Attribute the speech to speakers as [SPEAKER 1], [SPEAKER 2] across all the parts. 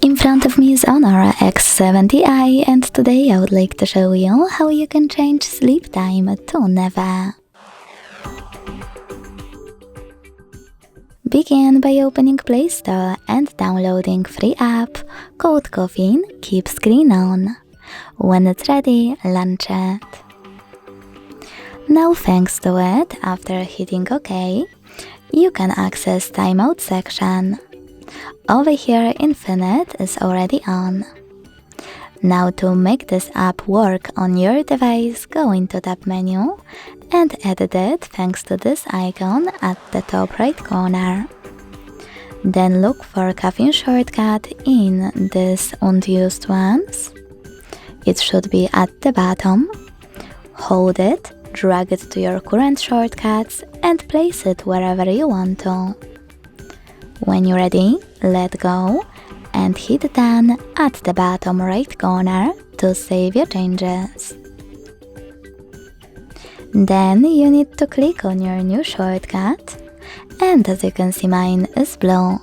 [SPEAKER 1] In front of me is HONOR X70i, and today I would like to show you how you can change sleep time to never. Begin by opening Play Store and downloading free app called Caffeine Keep Screen On. When it's ready, launch it. Now thanks to it, after hitting OK, you can access Timeout section. Over here Infinite is already on. Now to make this app work on your device, go into Tab menu and edit it thanks to this icon at the top right corner. Then look for Caffeine shortcut in this unused ones. It should be at the bottom. Hold it, drag it to your current shortcuts and place it wherever you want to. When you're ready, let go and hit Done at the bottom right corner to save your changes. Then you need to click on your new shortcut, and as you can see, mine is blue.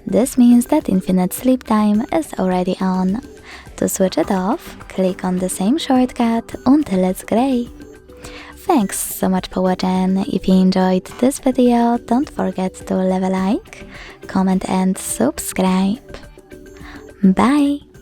[SPEAKER 1] This means that infinite sleep time is already on. To switch it off, click on the same shortcut until it's gray. Thanks so much for watching. If you enjoyed this video, don't forget to leave a like, comment and subscribe. Bye!